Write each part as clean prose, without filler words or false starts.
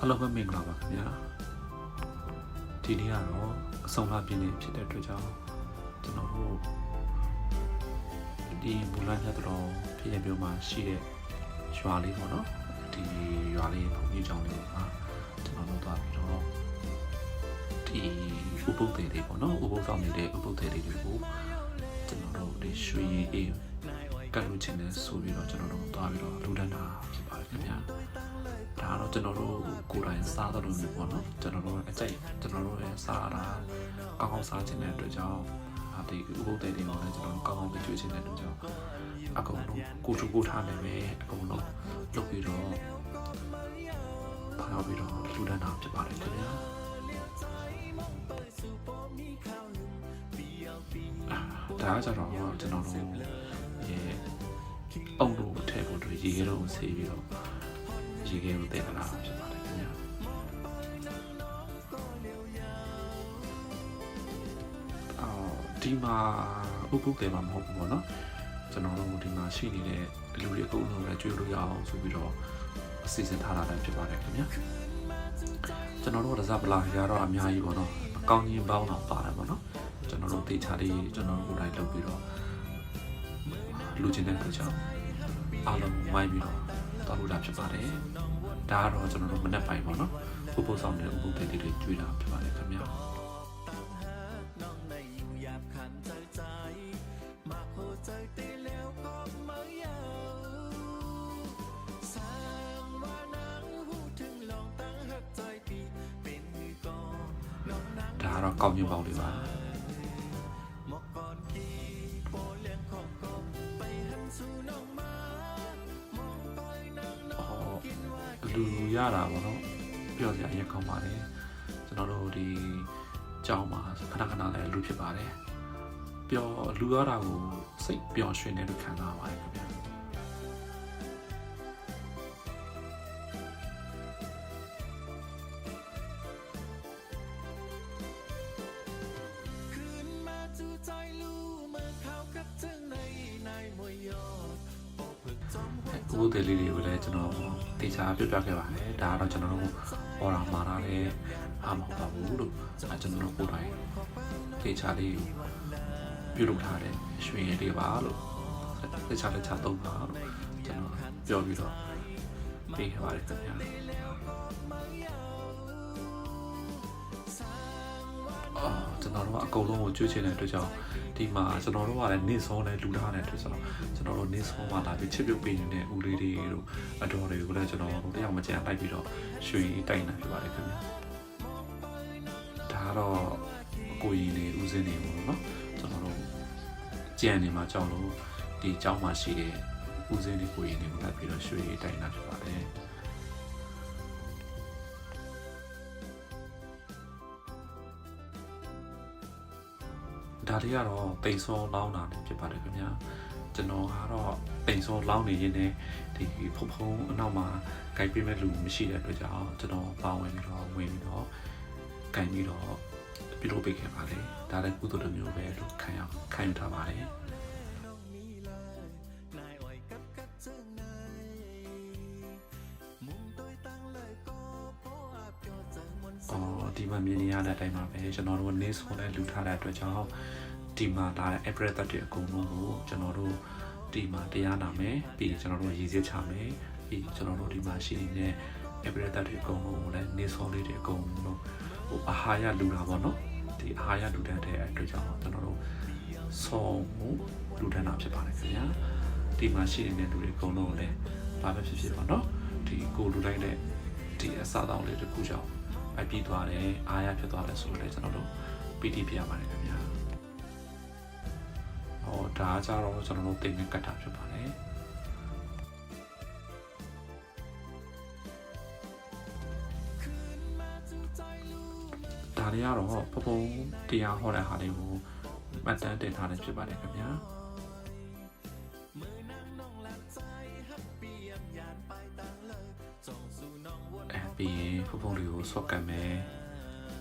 အလုံးပဲမင်္ဂလာပါခင်ဗျာဒီနေ့ကတော့အဆုံးလာပြင်းနေဖြစ်တဲ့အတွက်ကြောင့်ကျွန်တော်တို့ဒီမူလညတော်ဖြစ်ရမျိုးမှာရှိတဲ့ရွာလေးပေါ့နော်ဒီရွာလေးဘုံကြီးကျောင်းလေးမှာကျွန်တော်တို့သွားပြီးတော့ဒီဥပုသ်တွေလေးပေါ့နော်ဥပုသ်ဆောင်နေတဲ့ဥပုသ်တွေလေးတွေကိုကျွန်တော်တို့ဒီရွှေအေးကတ်လို့ခြင်းနဲ့ဆိုပြီးတော့ကျွန်တော်တို့သွားပြီးတော့လူဒန်းတာဖြစ်ပါတယ်ခင်ဗျာဒါတော့ကျွန်တော်တို့ကိုယ်တိုင်စားတော့လို့ပေါ့နော်ကျွန်တော်တို့အကြိုက်ကျွန်တော်တို့ရဲ့စားတာကောင်းကောင်းစားခြင်းတဲ့အတွက်ကြောင့်ဒီဥပုသ်တွေတွေကိုလည်းကျွန်တော်ကောင်းကောင်းကြွေးခြင်းတဲ့အတွက်ကြောင့်အကုန်လုံးကိုချိုကိုထားနေပဲအကုန်လုံးလုပ်ပြီးတော့ပါပြီးတော့လူဒန်းတာဖြစ်ပါတယ်ခင်ဗျာဒါကြတော့ကျွန်တော်တို့ရဲ့အုံတို့ထဲကိုတွေ့ရေခဲတော့ဆေးပြီးတော့ရေခဲကိုတည်လာဖြစ်ပါတယ်ခင်ဗျာဒီမှာဥပုသ်တွေမှာမဟုတ်ဘူးပေါ့နော်ကျွန်တော်တို့ဒီမှာရှိနေတဲ့လူတွေအကုန်လုံးလည်းကြွေးလို့ရအောင်ဆိုပြီးတော့အစီအစဉ်ထားတာလည်းဖြစ်ပါတယ်ခင်ဗျာကျွန်တော်တို့ကစားပလာရတော့အများကြီးပေါ့နော်အကောင်းကြီးပေါင်းတော့ပါတယ်ပေါ့နော်ကျွန်တော်တို့တေချာလေးကျွန်တော်တို့ကိုယ်တိုင်လုပ်ပြီးတော့လူချင်းတဲ့အတွက်ကြောင့်အားလုံးဝိုင်းပြီးတော့တောက်လို့တာဖြစ်ပါတယ်ဒါကတော့ကျွန်တော်တို့မနေ့ပိုင်းပေါ့နော်ဥပုသ်ဆောင်တဲ့ဥပုသ်တွေတွေကျွေးတာဖြစ်ပါတယ်ခင်ဗျာဒါကတော့ကောင်းကျိုးပေါင်းတွေပါလူရတာပေါ့နော်ပြောစရာအရင်ကောင်းပါတယ်ကျွန်တော်တို့ဒီကျောင်းမှာခဏခဏလည်းလူဖြစ်ပါတယ်ပြောလူရတာကိုစိတ်ပျော်ရွှင်နေလို့ခံစားပါတယ်ခင်ဗျာဥပုသ်လေးတွေကိုလည်းကျွန်တော်တေချာပြပြခဲ့ပါတယ်ဒါကတော့ကျွန်တော်တို့ဟောတာမှားတာလည်းအားမဟုတ်ပါဘူးလို့ကျွန်တော်တို့ကိုယ်တိုင်တေချာလေးပြုလုပ်ထားတဲ့ရွှေရည်လေးပါလို့တေချာလက်ချသုံးပါလို့ကျွန်တော်ပြောပြီးတော့ပေးခဲ့ပါတယ်ခင်ဗျာကျွန်တော်တို့အကုန်လုံးကိုကျွေးချင်တဲ့အတွက်ကြောင့်ဒီမှာကျွန်တော်တို့ကလည်းနေဆုံးနဲ့လူထားတဲ့အတွက်ဆိုတော့ကျွန်တော်တို့နေဆုံးမှာလာပြီးချစ်ပြုတ်ပေးနေတဲ့ဦးလေးတွေတို့အတော်တွေကိုလည်းကျွန်တော်တို့တယောက်မကြံလိုက်ပြီးတော့ရွှေတိုင်နေပြပါတယ်ခင်ဗျာဒါကတော့ကိုကြီးနေဦးစင်းနေပေါ့နော်ကျွန်တော်တို့ကြံနေမှာကြောက်လို့ဒီเจ้าမှာရှိတဲ့ဦးစင်းတွေကိုကြီးနေကိုလိုက်ပြီးတော့ရွှေတိုင်နေပြပါတယ်ဒါတွေကတော့ပိန်စောလောင်းတာလည်းဖြစ်ပါတယ်ခင်ဗျာကျွန်တော်ကတော့ပိန်စောလောင်းနေရင်းနဲ့ဒီဖုံဖုံအနောက်မှာဂိုက်ပေးမဲ့လူမရှိတဲ့အတွက်ကြောင့်ကျွန်တော်ပါဝင်ပြီးတော့ဝင်ပြီးတော့ဂိုက်ပြီးတော့ပြုလုပ်ပေးခဲ့ပါလေဒါလည်းကုသိုလ်တစ်မျိုးပဲလို့ခံယူထားပါတယ်ဒီမှာမြင်နေရတဲ့အတိုင်းပါပဲကျွန်တော်တို့နေဆိုလဲလူထားတဲ့အတွက်ကြောင့်ဒီမှာလာတဲ့ April သက်တွေအကုန်လုံးကိုကျွန်တော်တို့ဒီမှာတရားနာမယ်ပြီးကျွန်တော်တို့ရည်စည်ချမယ်ပြီးကျွန်တော်တို့ဒီမှာရှိနေတဲ့ April သက်တွေအကုန်လုံးကိုလည်းနေဆိုလေးတွေအကုန်လုံးဟိုအာဟာရလူတာပေါ့နော်ဒီအာဟာရလူတဲ့အတွက်ကြောင့်ကျွန်တော်တို့ဆုံးမှုလူထမ်းတာဖြစ်ပါတယ်ခင်ဗျာဒီမှာရှိနေတဲ့လူတွေအကုန်လုံးကိုလည်းဘာပဲဖြစ်ဖြစ်ပါနော်ဒီကိုလူလိုက်တဲ့ဒီအစားတောင်းလေးတစ်ခုကြောင့်အပြည့်သွားတယ်အားရဖြစ်သွားတယ်ဆိုတော့ကျွန်တော်တို့ပီတိပြရပါတယ်ခင်ဗျာဟောဒါကြတော့ကျွန်တော်တို့တင်နေကတ်တာဖြစ်ပါတယ်ဒါတွေကတော့ပပုံတရားဟောတဲ့ဟာလေးကိုမှတ်တမ်းတင်ထားတယ်ဖြစ်ပါတယ်ခင်ဗျာပြီးဖုန်းလေးကိုဆော့ကတ်မယ်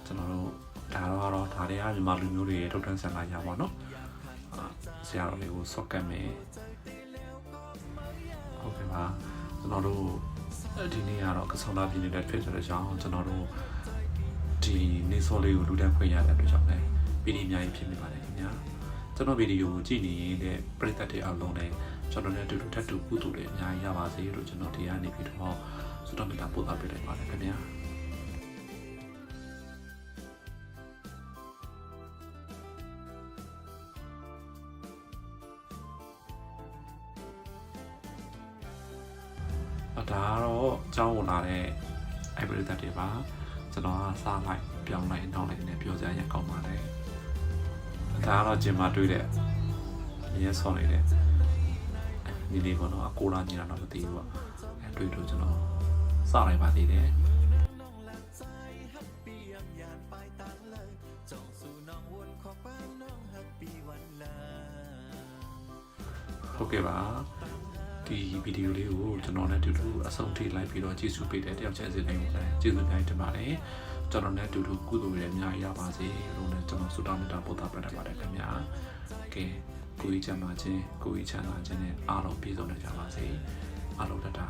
ကျွန်တော်တို့ဒါတော့ဒါတွေကမြန်မာလူမျိုးတွေရဲ့ထုတ်ထမ်းဆန်လာရပါတော့ဆရာတော်လေးကိုဆော့ကတ်မယ်ဟုတ်ကဲ့ပါကျွန်တော်တို့ ဒီနေ့ကတော့ကဆောင်လာပြည်နေတဲ့ဖြစ်တဲ့ကြောင့်ကျွန်တော်တို့ဒီနေစောလေးကိုလူတန်းခွင့်ရတဲ့အတွက်ကြောင့်လည်းဗီဒီအများကြီးဖြစ်နေပါတယ်ခင်ဗျာကျွန်တော်ဗီဒီယိုကိုကြည့်နေရင်တဲ့ပရိသတ်တွေအားလုံးလည်းကျွန်တော်နဲ့အတူတူထပ်တူကုသိုလ်တွေအများကြီးရပါစေလို့ကျွန်တော်ဒီကနေပြီးတော့ဆုတောင်းမေတ္တာပို့သပေးလိုက်ပါတယ်ခင်ဗျာဒါကတော့ကြောင်းဝင်လာတဲ့အဲ့ပရိသတ်တွေပါကျွန်တော်ကစားလိုက်ပြောင်းလိုက်နောက်လိုက်နဲ့ပြောကြရကောင်းပါတယ်ဒါကတော့ဂျင်မာတွေ့တဲ့ရဲဆော်နေတဲ့ဒီလေးကတော့ကိုလာညီလာတော့မသိဘူးပေါ့အဲတွေ့လို့ကျွန်တော်စားလိုက်ပါသေးတယ်ဟုတ်ကဲ့ပါဒီဗီဒီယိုလေးကိုကျွန်တော်နဲ့အတူတူအဆုံးထိလိုက်ပြီးတော့ကြည့်စုပေးတဲ့တယောက်ချင်းစီတိုင်းကိုလည်းကျေးဇူးများတင်ပါတယ်ကျွန်တော်နဲ့အတူတူကုသိုလ်တွေအများကြီးရပါစေလို့လည်းကျွန်တော်ဆုတောင်းမေတ္တာပို့သပေးလိုက်ပါတယ်ခင်ဗျာကဲကိုကြီးချမ်းသာခြင်းကိုကြီးချမ်းသာခြင်းနဲ့အားလုံးပြည့်စုံကြပါစေအားလုံးတတာ